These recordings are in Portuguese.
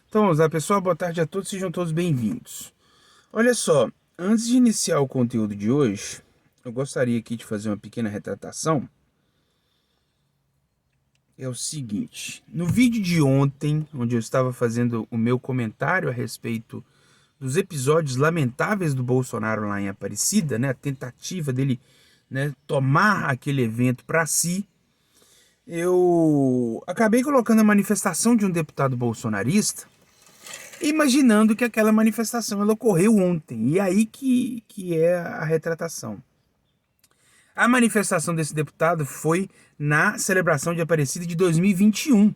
Então vamos lá, pessoal. Boa tarde a todos, sejam todos bem-vindos. Olha só, antes de iniciar o conteúdo de hoje, eu gostaria aqui de fazer uma pequena retratação. É o seguinte, no vídeo de ontem, onde eu estava fazendo o meu comentário a respeito dos episódios lamentáveis do Bolsonaro lá em Aparecida, né, a tentativa dele, né, tomar aquele evento para si, eu acabei colocando a manifestação de um deputado bolsonarista, imaginando que aquela manifestação ela ocorreu ontem. E aí que é a retratação. A manifestação desse deputado foi na celebração de Aparecida de 2021,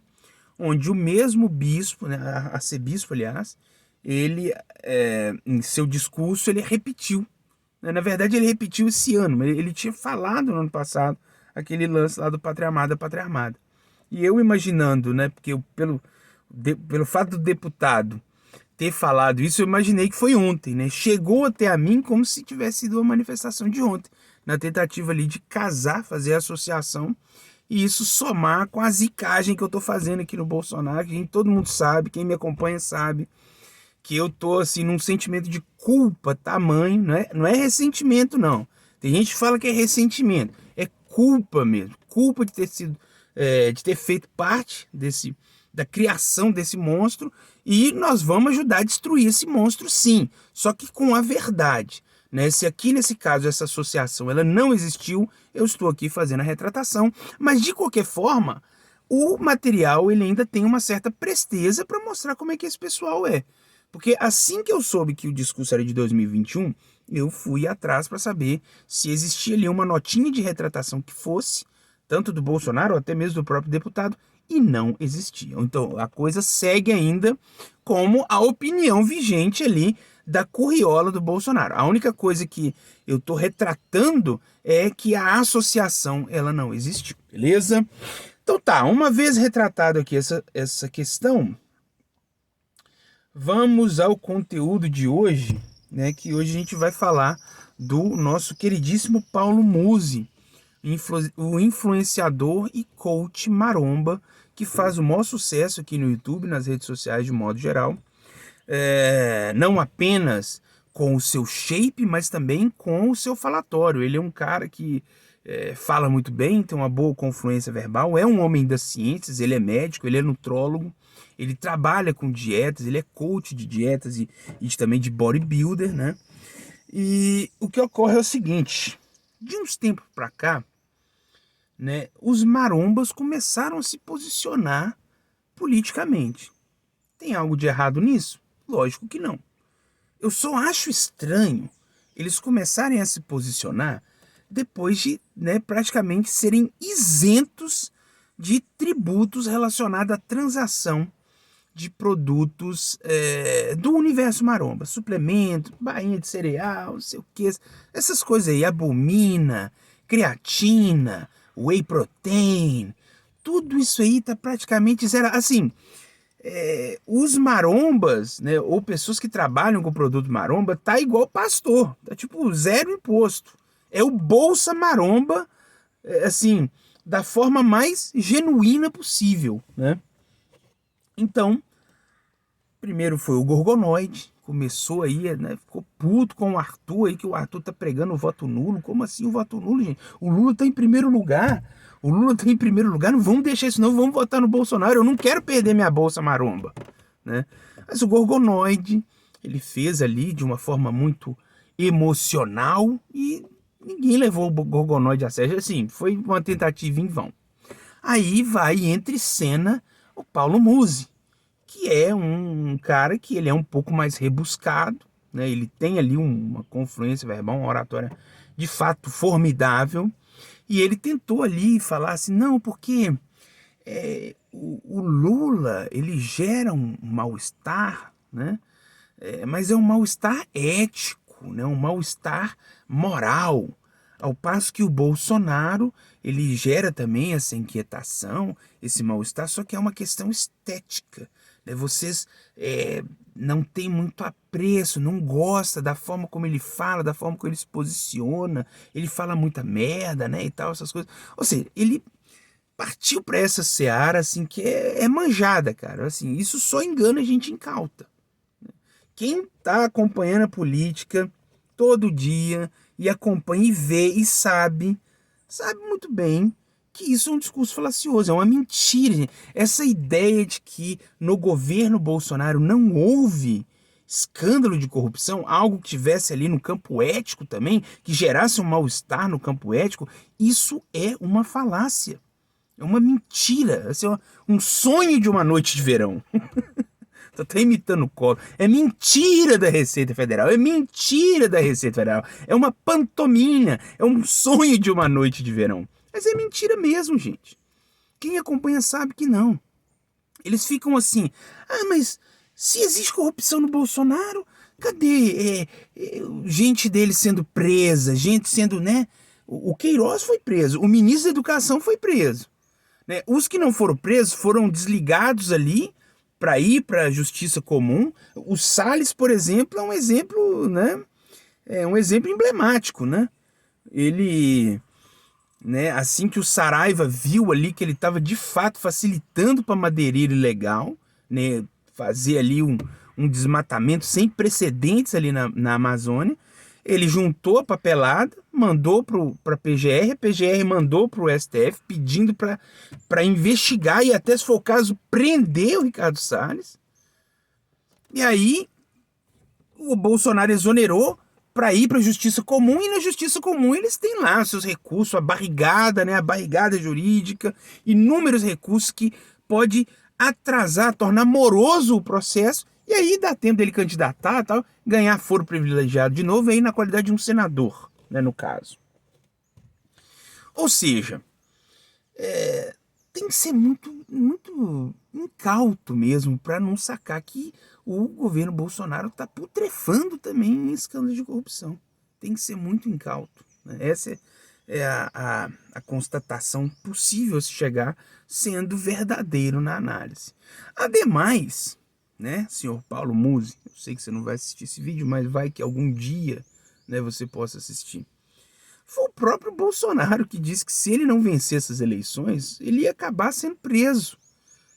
onde o mesmo bispo, né, arcebispo, aliás, ele, em seu discurso, ele repetiu. Na verdade, ele repetiu esse ano, ele tinha falado no ano passado aquele lance lá do Pátria Amada, Pátria Amada. E eu imaginando, né, porque pelo fato do deputado ter falado isso, eu imaginei que foi ontem, né? Chegou até a mim como se tivesse sido uma manifestação de ontem, na tentativa ali de casar, fazer a associação e isso somar com a zicagem que eu tô fazendo aqui no Bolsonaro, que todo mundo sabe, quem me acompanha sabe, que eu tô assim num sentimento de culpa tamanho, não é ressentimento não. Tem gente que fala que é ressentimento, é culpa mesmo, culpa de ter sido, de ter feito parte da criação desse monstro e nós vamos ajudar a destruir esse monstro sim, só que com a verdade. Né? Se aqui nesse caso essa associação ela não existiu, eu estou aqui fazendo a retratação, mas de qualquer forma, o material ele ainda tem uma certa presteza para mostrar como é que esse pessoal é. Porque assim que eu soube que o discurso era de 2021, eu fui atrás para saber se existia ali uma notinha de retratação que fosse, tanto do Bolsonaro ou até mesmo do próprio deputado, e não existia. Então a coisa segue ainda como a opinião vigente ali da curriola do Bolsonaro. A única coisa que eu estou retratando é que a associação ela não existiu, beleza? Então tá, uma vez retratado aqui essa questão, vamos ao conteúdo de hoje, né? Que hoje a gente vai falar do nosso queridíssimo Paulo Musi, o influenciador e coach maromba que faz o maior sucesso aqui no YouTube, nas redes sociais de modo geral. Não apenas com o seu shape, mas também com o seu falatório. Ele é um cara que fala muito bem, tem uma boa confluência verbal, é um homem das ciências, ele é médico, ele é nutrólogo, ele trabalha com dietas, ele é coach de dietas e também de bodybuilder, né? E o que ocorre é o seguinte, de uns tempos para cá, né, os marombas começaram a se posicionar politicamente. Tem algo de errado nisso? Lógico que não. Eu só acho estranho eles começarem a se posicionar depois de, né, praticamente serem isentos de tributos relacionados à transação de produtos do universo maromba, suplemento, bainha de cereal, não sei o que, essas coisas aí, albumina, creatina, whey protein, tudo isso aí tá praticamente zero. Assim, os marombas, né, ou pessoas que trabalham com produto maromba, tá igual pastor, tá tipo zero imposto. É o Bolsa Maromba, assim, da forma mais genuína possível, né? Então, primeiro foi o Gorgonoide, começou aí, né, ficou puto com o Arthur aí, que o Arthur tá pregando o voto nulo. Como assim o voto nulo, gente? O Lula tá em primeiro lugar. O Lula tá em primeiro lugar, não vamos deixar isso não, vamos votar no Bolsonaro. Eu não quero perder minha bolsa maromba, né? Mas o Gorgonoide, ele fez ali de uma forma muito emocional e ninguém levou o Gorgonoide a sério. Assim, foi uma tentativa em vão. Aí vai entre cena o Paulo Musi, que é um cara que ele é um pouco mais rebuscado, né? Ele tem ali uma confluência verbal, uma oratória de fato formidável, e ele tentou ali falar assim, não, porque o Lula, ele gera um mal-estar, né? Mas é um mal-estar ético, né? Um mal-estar moral. Ao passo que o Bolsonaro, ele gera também essa inquietação, esse mal-estar, só que é uma questão estética. Né? Vocês não têm muito apreço, não gosta da forma como ele fala, da forma como ele se posiciona, ele fala muita merda, né, e tal, essas coisas. Ou seja, ele partiu para essa seara, assim, que é manjada, cara. Assim, isso só engana a gente incauta. Quem tá acompanhando a política todo dia e acompanha e vê e sabe muito bem que isso é um discurso falacioso, é uma mentira, gente. Essa ideia de que no governo Bolsonaro não houve escândalo de corrupção, algo que tivesse ali no campo ético também, que gerasse um mal-estar no campo ético, isso é uma falácia. É uma mentira, assim, um sonho de uma noite de verão. Tô até imitando o Collor. É mentira da Receita Federal. É mentira da Receita Federal. É uma pantomima. É um sonho de uma noite de verão. Mas é mentira mesmo, gente. Quem acompanha sabe que não. Eles ficam assim. Ah, mas se existe corrupção no Bolsonaro, cadê gente dele sendo presa? Gente sendo, né? O Queiroz foi preso. O ministro da Educação foi preso. Né? Os que não foram presos foram desligados ali para ir para a justiça comum. O Salles, por exemplo, é um exemplo, né? É um exemplo emblemático, né? Ele, né? Assim que o Saraiva viu ali que ele estava de fato facilitando para madeireiro ilegal, né? Fazer ali um desmatamento sem precedentes ali na Amazônia. Ele juntou a papelada, mandou para a PGR mandou para o STF pedindo para investigar e até, se for o caso, prender o Ricardo Salles. E aí o Bolsonaro exonerou para ir para a Justiça Comum, e na Justiça Comum eles têm lá seus recursos, a barrigada, né, a barrigada jurídica, inúmeros recursos que pode atrasar, tornar moroso o processo. E aí dá tempo dele candidatar, tal, ganhar foro privilegiado de novo, aí na qualidade de um senador, né, no caso. Ou seja, tem que ser muito incauto mesmo para não sacar que o governo Bolsonaro está putrefando também em escândalos de corrupção. Tem que ser muito incauto. Né? Essa é a constatação possível se chegar sendo verdadeiro na análise. Ademais, né, senhor Paulo Musi, eu sei que você não vai assistir esse vídeo, mas vai que algum dia, né, você possa assistir. Foi o próprio Bolsonaro que disse que se ele não vencer essas eleições, ele ia acabar sendo preso.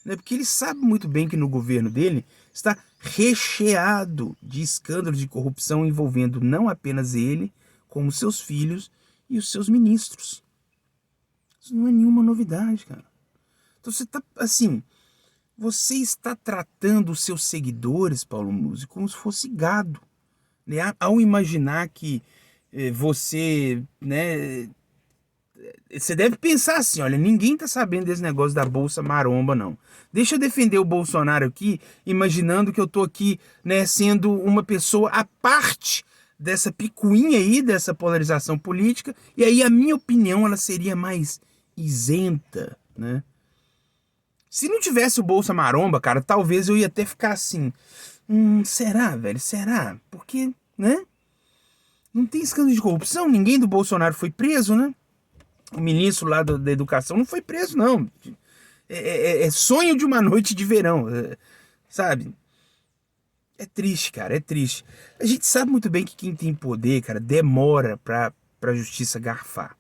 Né, porque ele sabe muito bem que no governo dele está recheado de escândalos de corrupção envolvendo não apenas ele, como seus filhos e os seus ministros. Isso não é nenhuma novidade, cara. Então você tá assim... Você está tratando os seus seguidores, Paulo Musi, como se fosse gado. Né? Ao imaginar que você, né, você deve pensar assim, olha, ninguém está sabendo desse negócio da Bolsa Maromba, não. Deixa eu defender o Bolsonaro aqui, imaginando que eu estou aqui, né, sendo uma pessoa à parte dessa picuinha aí, dessa polarização política, e aí a minha opinião ela seria mais isenta, né? Se não tivesse o Bolsa Maromba, cara, talvez eu ia até ficar assim. Será, velho? Será? Porque, né? Não tem escândalo de corrupção, ninguém do Bolsonaro foi preso, né? O ministro lá da Educação não foi preso, não. É sonho de uma noite de verão, sabe? É triste, cara, é triste. A gente sabe muito bem que quem tem poder, cara, demora pra justiça garfar.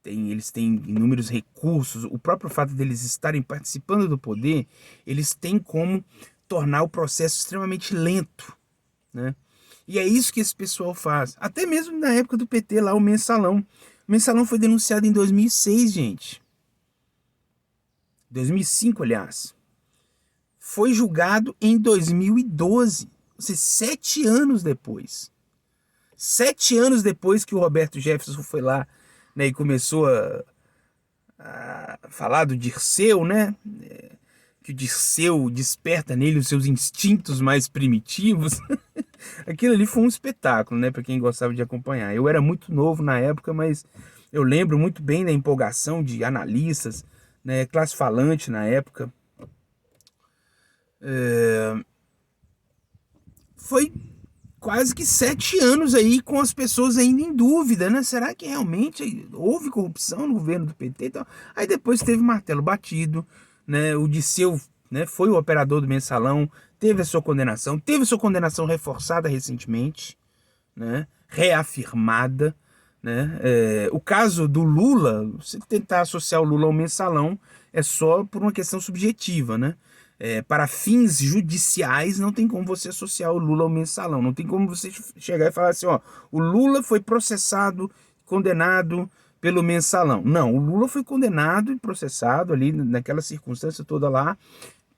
Eles têm inúmeros recursos, o próprio fato deles estarem participando do poder, eles têm como tornar o processo extremamente lento, né? E é isso que esse pessoal faz. Até mesmo na época do PT lá, o Mensalão. O Mensalão foi denunciado em 2006, gente. 2005, aliás. Foi julgado em 2012. Ou seja, 7 anos depois. 7 anos depois que o Roberto Jefferson foi lá, né, e começou a falar do Dirceu, né? Que o Dirceu desperta nele os seus instintos mais primitivos. Aquilo ali foi um espetáculo, né? Para quem gostava de acompanhar. Eu era muito novo na época, mas eu lembro muito bem da empolgação de analistas, né? Classe falante na época. Foi quase que 7 anos aí com as pessoas ainda em dúvida, né? Será que realmente houve corrupção no governo do PT? Então, aí depois teve martelo batido, né? O Dirceu, né, foi o operador do Mensalão, teve a sua condenação reforçada recentemente, né? Reafirmada, né? O caso do Lula, você tentar associar o Lula ao mensalão é só por uma questão subjetiva, né? Para fins judiciais, não tem como você associar o Lula ao mensalão. Não tem como você chegar e falar assim, ó, o Lula foi processado, condenado pelo mensalão. Não, o Lula foi condenado e processado ali naquela circunstância toda lá,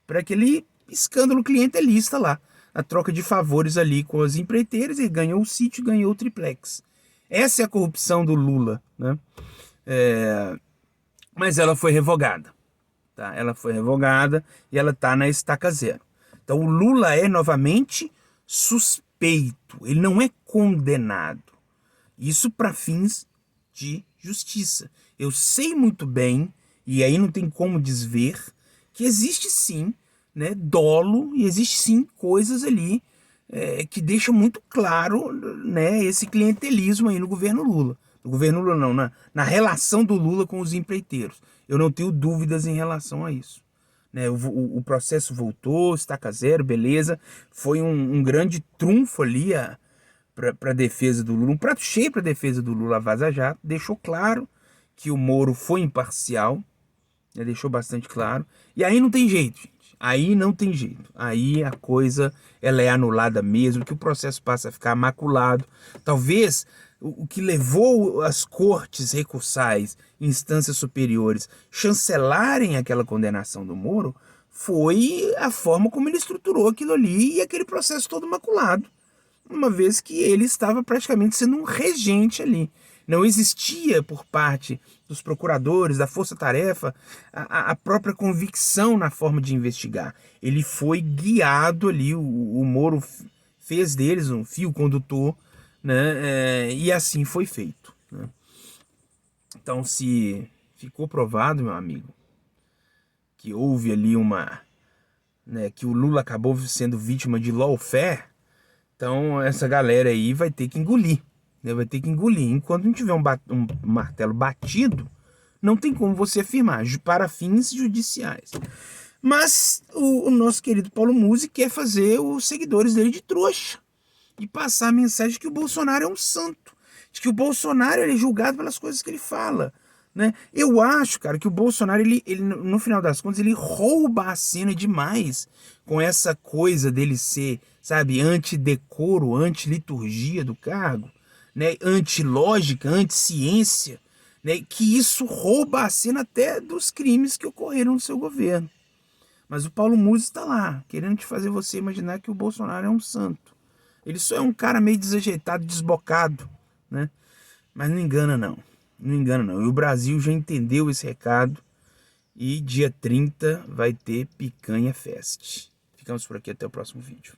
para aquele escândalo clientelista lá, a troca de favores ali com as empreiteiras, ele ganhou o sítio, ganhou o triplex. Essa é a corrupção do Lula, né? Mas ela foi revogada, tá? Ela foi revogada e ela está na estaca zero. Então o Lula é novamente suspeito, ele não é condenado. Isso para fins de justiça. Eu sei muito bem, e aí não tem como desver, que existe sim, né, dolo, e existe sim coisas ali que deixam muito claro, né, esse clientelismo aí no governo Lula. No governo Lula não, na relação do Lula com os empreiteiros. Eu não tenho dúvidas em relação a isso. Né, o processo voltou, estaca zero, beleza. Foi um grande trunfo ali para a defesa do Lula, um prato cheio para a defesa do Lula, a Vaza Jato, deixou claro que o Moro foi imparcial, né, deixou bastante claro, e aí não tem jeito, gente. Aí não tem jeito. Aí a coisa ela é anulada mesmo, que o processo passa a ficar maculado. Talvez o que levou as cortes recursais, instâncias superiores, chancelarem aquela condenação do Moro foi a forma como ele estruturou aquilo ali e aquele processo todo maculado, uma vez que ele estava praticamente sendo um regente ali. Não existia por parte dos procuradores, da força-tarefa, a própria convicção na forma de investigar. Ele foi guiado ali, o Moro fez deles um fio condutor, né? E assim foi feito, né? Então, se ficou provado, meu amigo, que houve ali né, que o Lula acabou sendo vítima de lawfare, então essa galera aí vai ter que engolir, né? Vai ter que engolir. Enquanto não tiver um martelo batido, não tem como você afirmar, para fins judiciais. Mas o nosso querido Paulo Musi quer fazer os seguidores dele de trouxa e passar a mensagem de que o Bolsonaro é um santo, de que o Bolsonaro ele é julgado pelas coisas que ele fala, né? Eu acho, cara, que o Bolsonaro, ele no final das contas, ele rouba a cena demais com essa coisa dele ser, sabe, antidecoro, antiliturgia do cargo, né? Antilógica, anticiência, né? Que isso rouba a cena até dos crimes que ocorreram no seu governo. Mas o Paulo Musi está lá, querendo te fazer você imaginar que o Bolsonaro é um santo. Ele só é um cara meio desajeitado, desbocado, né? Mas não engana não. Não engana não. E o Brasil já entendeu esse recado. E dia 30 vai ter Picanha Fest. Ficamos por aqui até o próximo vídeo.